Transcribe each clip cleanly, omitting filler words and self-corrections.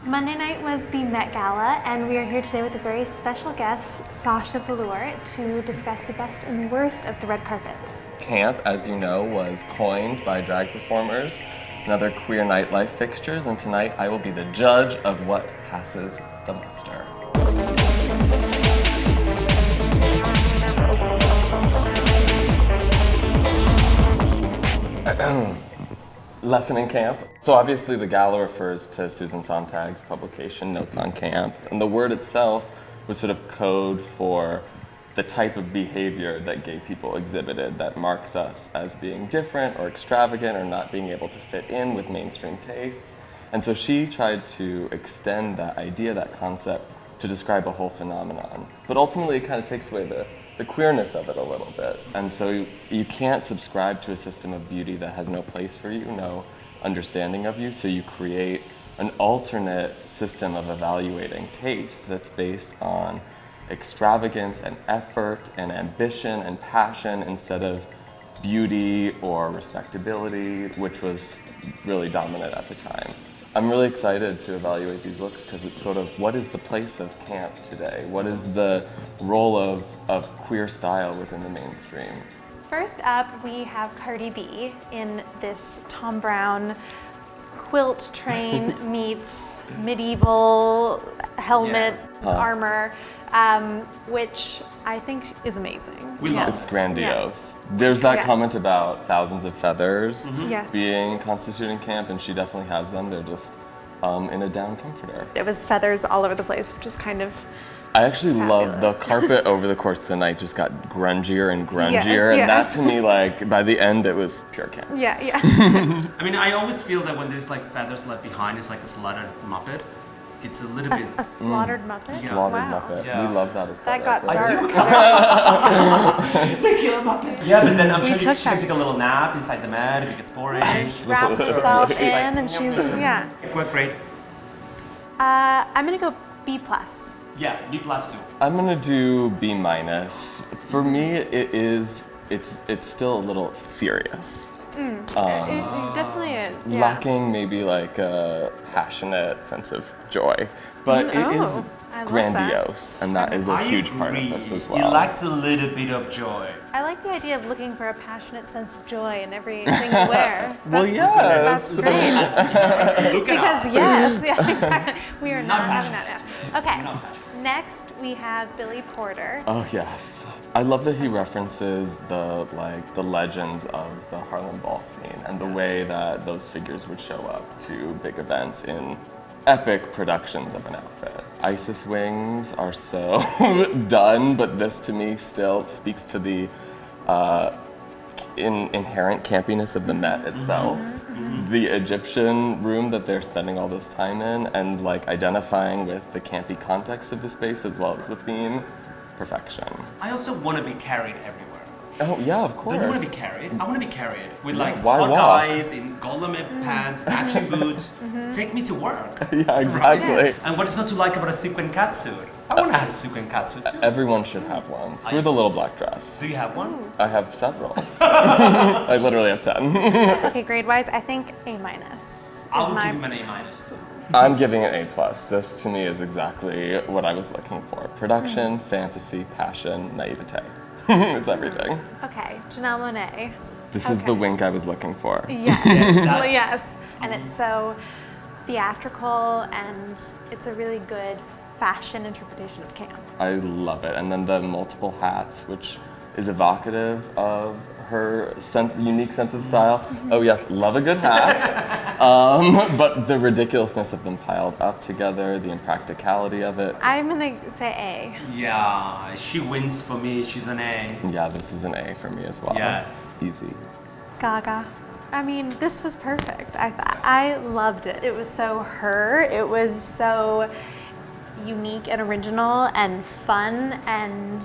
Monday night was the Met Gala, and we are here today with a very special guest, Sasha Velour, to discuss the best and worst of the red carpet. Camp, as you know, was coined by drag performers and other queer nightlife fixtures, and tonight I will be the judge of what passes the muster. Lesson in Camp. So obviously the gala refers to Susan Sontag's publication, Notes on Camp, and the word itself was sort of code for the type of behavior that gay people exhibited that marks us as being different or extravagant or not being able to fit in with mainstream tastes. And so she tried to extend that idea, that concept, to describe a whole phenomenon. But ultimately it kind of takes away the queerness of it a little bit. And so you can't subscribe to a system of beauty that has no place for you, no understanding of you, so you create an alternate system of evaluating taste that's based on extravagance and effort and ambition and passion instead of beauty or respectability, which was really dominant at the time. I'm really excited to evaluate these looks because it's sort of, what is the place of camp today? What is the role of queer style within the mainstream? First up, we have Cardi B in this Tom Brown quilt train meets medieval helmet armor, which I think is amazing. We love it. It's grandiose. Yeah. There's that comment about thousands of feathers being constituting camp, and she definitely has them. They're just in a down comforter. It was feathers all over the place, which is kind of I actually love the carpet over the course of the night just got grungier and grungier, and that to me, like, by the end, it was pure camp. Yeah. I mean, I always feel that when there's like feathers left behind, it's like a slaughtered Muppet. It's a little bit... A slaughtered Muppet? Slaughtered Muppet. Yeah. We love that aesthetic. That got dark. I do. They kill a Muppet. Yeah, but then I'm sure she can take a little nap inside the mat if it gets boring. Wrap herself in and she's, What grade? I'm gonna go B+. Yeah, B+ too. I'm gonna do B-. For me, it's still a little serious. It definitely is. Yeah. Lacking maybe like a passionate sense of joy, but it is grandiose, and that is a huge part of this as well. It lacks a little bit of joy. I like the idea of looking for a passionate sense of joy in everything you wear. Well, yes. That's great. Because yes, exactly. We are not having that now. Okay. Next, we have Billy Porter. Oh yes, I love that he references the legends of the Harlem Ball scene and the way that those figures would show up to big events in epic productions of an outfit. Isis wings are so done, but this to me still speaks to the inherent campiness of the Met itself. The Egyptian room that they're spending all this time in, and like identifying with the campy context of the space as well as the theme, perfection. I also want to be carried everywhere. Oh yeah, of course. Don't you want to be carried? I want to be carried with like hot guys in gold pants, matching boots. Take me to work. Yeah, exactly. Right? And what is not to like about a sequin catsuit? I want to have a sequin catsuit too. Everyone should have one. Screw the little black dress. Do you have one? I have several. I literally have 10. Okay, grade-wise, I think A-. I'll give him an A-. I'm giving it A+. This to me is exactly what I was looking for. Production, fantasy, passion, naivete. It's everything. Okay, Janelle Monáe. This is the wink I was looking for. Yes. Well, yes. And it's so theatrical, and it's a really good fashion interpretation of camp. I love it. And then the multiple hats, which is evocative of her unique sense of style. Oh yes, love a good hat. But the ridiculousness of them piled up together, the impracticality of it. I'm gonna say A. Yeah, she wins for me. She's an A. Yeah, this is an A for me as well. Yes. Easy. Gaga. I mean, this was perfect. I loved it. It was so her. It was so unique and original and fun and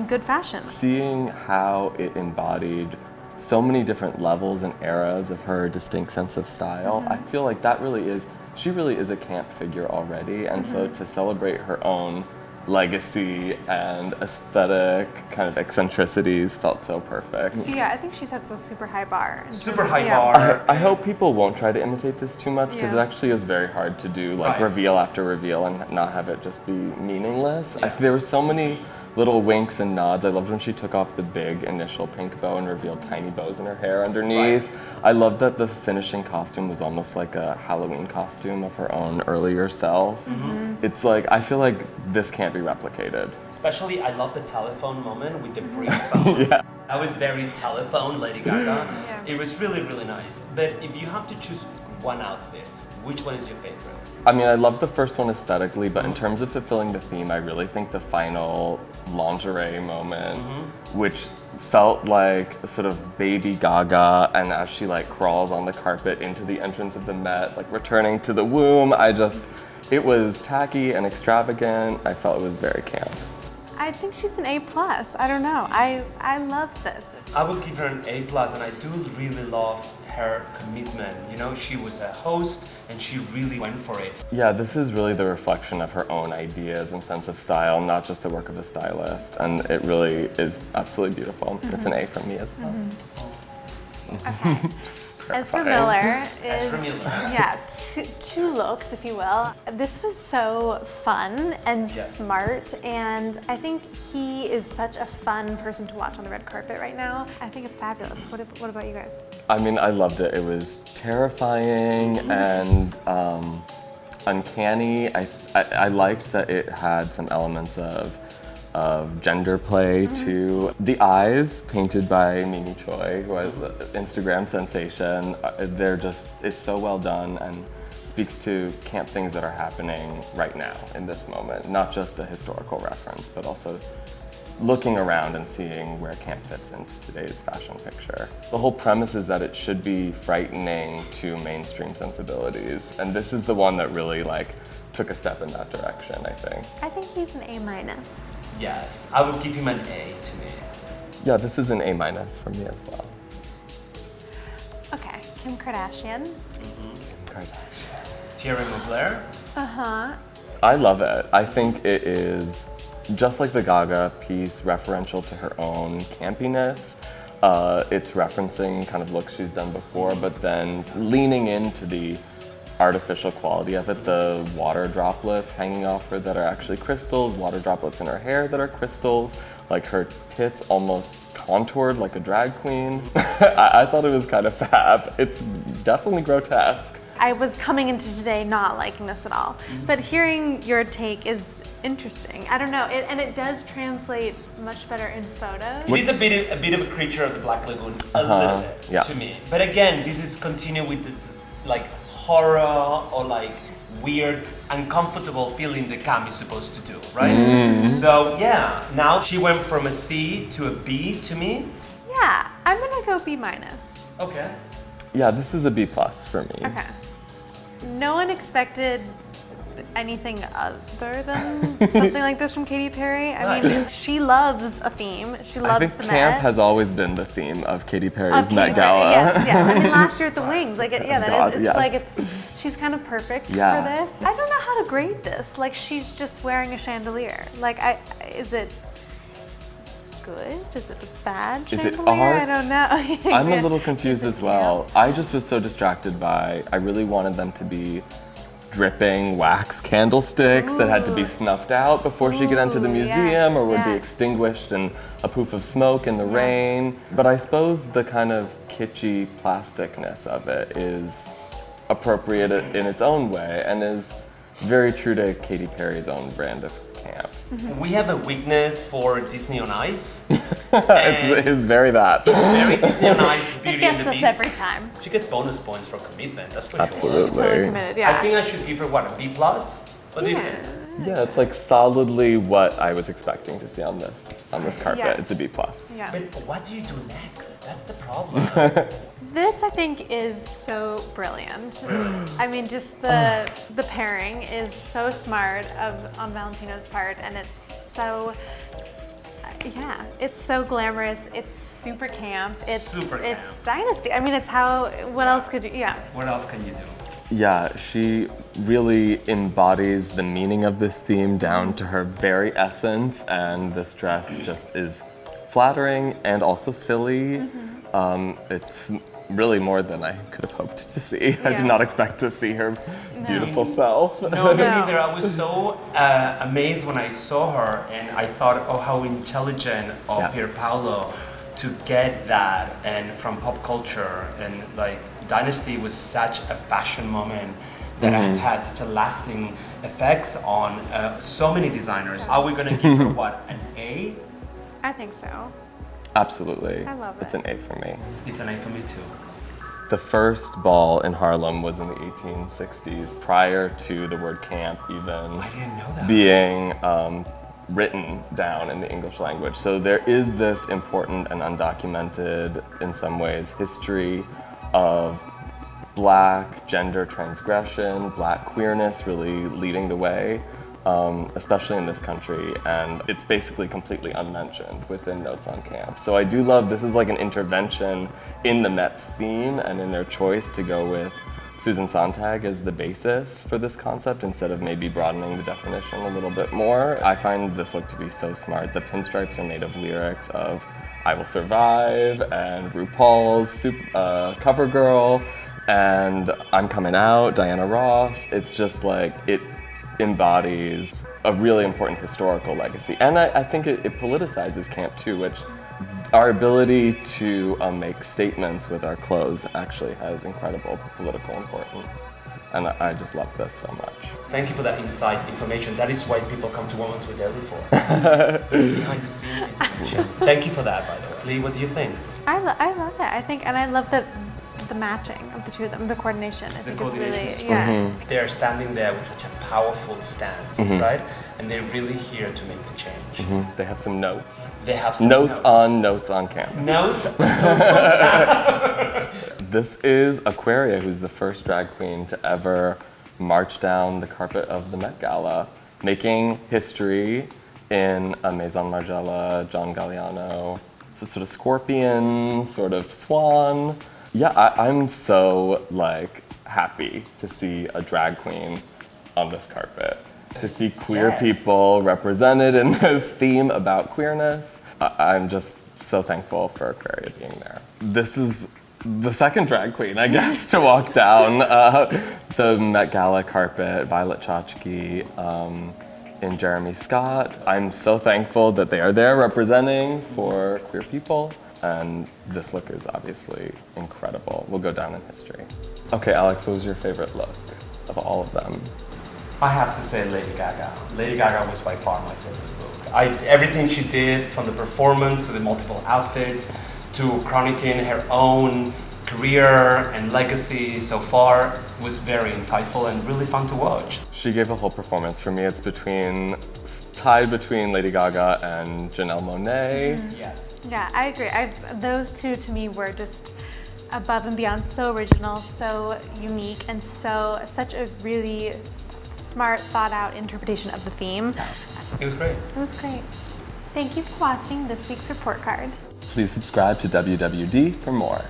good fashion. Seeing how it embodied so many different levels and eras of her distinct sense of style, I feel like that really is, she really is a camp figure already, and so to celebrate her own legacy and aesthetic kind of eccentricities felt so perfect. Yeah, I think she sets a super high bar. Super high bar. I hope people won't try to imitate this too much because Yeah. it actually is very hard to do like reveal after reveal and not have it just be meaningless. There were so many little winks and nods. I loved when she took off the big initial pink bow and revealed tiny bows in her hair underneath. I loved that the finishing costume was almost like a Halloween costume of her own earlier self. It's like, I feel like this can't be replicated. Especially, I love the telephone moment with the brick phone. That was very telephone Lady Gaga. It was really, really nice. But if you have to choose one outfit, which one is your favorite? I mean, I love the first one aesthetically, but in terms of fulfilling the theme, I really think the final lingerie moment, which felt like a sort of baby Gaga, and as she like crawls on the carpet into the entrance of the Met, like returning to the womb, it was tacky and extravagant. I felt it was very camp. I think she's an A+. I don't know. I love this. I would give her an A+, and I do really love her commitment. You know, she was a host and she really went for it. Yeah, this is really the reflection of her own ideas and sense of style, not just the work of a stylist. And it really is absolutely beautiful. It's an A from me as well. Okay. Ezra Miller is, two looks, if you will. This was so fun and smart, and I think he is such a fun person to watch on the red carpet right now. I think it's fabulous. What about you guys? I mean, I loved it. It was terrifying and uncanny. I liked that it had some elements of gender play too. The eyes, painted by Mimi Choi, who is an Instagram sensation, it's so well done and speaks to camp things that are happening right now in this moment. Not just a historical reference, but also looking around and seeing where camp fits into today's fashion picture. The whole premise is that it should be frightening to mainstream sensibilities, and this is the one that really like took a step in that direction, I think. I think he's an A-. Yes, I would give him an A to me. Yeah, this is an A- from me as well. Okay, Kim Kardashian. Kim Kardashian. Thierry Mugler. I love it. I think it is just like the Gaga piece, referential to her own campiness. It's referencing kind of looks she's done before, but then leaning into the artificial quality of it, the water droplets hanging off her that are actually crystals, water droplets in her hair that are crystals, like her tits almost contoured like a drag queen. I thought it was kind of fab. It's definitely grotesque. I was coming into today not liking this at all, but hearing your take is interesting. I don't know, and it does translate much better in photos. It is a bit of a creature of the Black Lagoon, a little bit to me. But again, this is continue with this like horror or like weird, uncomfortable feeling that Cam is supposed to do, right? So yeah, now she went from a C to a B to me. Yeah, I'm gonna go B-. Okay. Yeah, this is a B+ for me. Okay. No one expected anything other than something like this from Katy Perry. I mean, she loves a theme. She loves I think the camp Met. has always been the theme of Katy Perry's Katy Met Perry, Gala. Yes. I mean, last year at the Wings, like, God, it's yes. like she's kind of perfect for this. I don't know how to grade this. Like, she's just wearing a chandelier. Like, is it good? Is it a bad chandelier? Is it art? I don't know. I'm a little confused as well. I just was so distracted by, I really wanted them to be dripping wax candlesticks that had to be snuffed out before she could enter the museum or would be extinguished in a poof of smoke in the rain. But I suppose the kind of kitschy plasticness of it is appropriate in its own way and is very true to Katy Perry's own brand of camp. We have a weakness for Disney on Ice. It's very that. It's very Disney on Ice, Beauty and It the gets Beast. us every time. She gets bonus points for commitment, that's for Absolutely. sure. Totally committed, I think I should give her, what, a B+? What do you think? Yeah, it's like solidly what I was expecting to see on this carpet. Yeah. It's a B+. Yeah. But what do you do next? That's the problem. This, I think, is so brilliant. I mean, just the pairing is so smart on Valentino's part, and it's so, it's so glamorous. It's super camp. It's Super camp. It's Dynasty. I mean, it's how. What else could you? Yeah. What else can you do? Yeah, she really embodies the meaning of this theme down to her very essence, and this dress just is flattering and also silly. It's really more than I could have hoped to see. I did not expect to see her beautiful self. No, me neither. I was so amazed when I saw her, and I thought, oh, how intelligent of Pier Paolo to get that, and from pop culture, and like Dynasty was such a fashion moment that has had such a lasting effects on so many designers. Are we gonna give her what, an A? I think so. Absolutely. I love it. It's an A for me. It's an A for me too. The first ball in Harlem was in the 1860s, prior to the word camp even I didn't know that. being written down in the English language. So there is this important and undocumented, in some ways, history of Black gender transgression, Black queerness really leading the way, especially in this country, and it's basically completely unmentioned within Notes on Camp. So I do love, this is like an intervention in the Met's theme and in their choice to go with Susan Sontag as the basis for this concept instead of maybe broadening the definition a little bit more. I find this look to be so smart. The pinstripes are made of lyrics of I Will Survive and RuPaul's Cover Girl and I'm Coming Out, Diana Ross. It's just like, it embodies a really important historical legacy. And I think it politicizes camp too, which our ability to make statements with our clothes actually has incredible political importance. And I just love this so much. Thank you for that inside information. That is why people come to Women's with Daily for. Behind the scenes information. Thank you for that, by the way. Leigh, what do you think? I love it. I think, and I love the matching of the two of them, the coordination. I think it's really, They're standing there with such a powerful stance, right? And they're really here to make the change. They have some notes. They have some Notes on camp. Notes on camp. This is Aquaria, who's the first drag queen to ever march down the carpet of the Met Gala, making history in a Maison Margiela, John Galliano. So sort of scorpion, sort of swan. Yeah, I'm so like happy to see a drag queen on this carpet, to see queer people represented in this theme about queerness. I'm just so thankful for Aquaria being there. This is the second drag queen, I guess, to walk down the Met Gala carpet, Violet Chachki and Jeremy Scott. I'm so thankful that they are there representing for queer people. And this look is obviously incredible. Will go down in history. Okay, Alex, what was your favorite look of all of them? I have to say Lady Gaga. Lady Gaga was by far my favorite look. Everything she did, from the performance to the multiple outfits, to chronicling her own career and legacy so far, was very insightful and really fun to watch. She gave a whole performance for me. It's tied between Lady Gaga and Janelle Monáe. Yes. Yeah, I agree. Those two to me were just above and beyond, so original, so unique, and such a really smart, thought out interpretation of the theme. Yeah. It was great. It was great. Thank you for watching this week's report card. Please subscribe to WWD for more.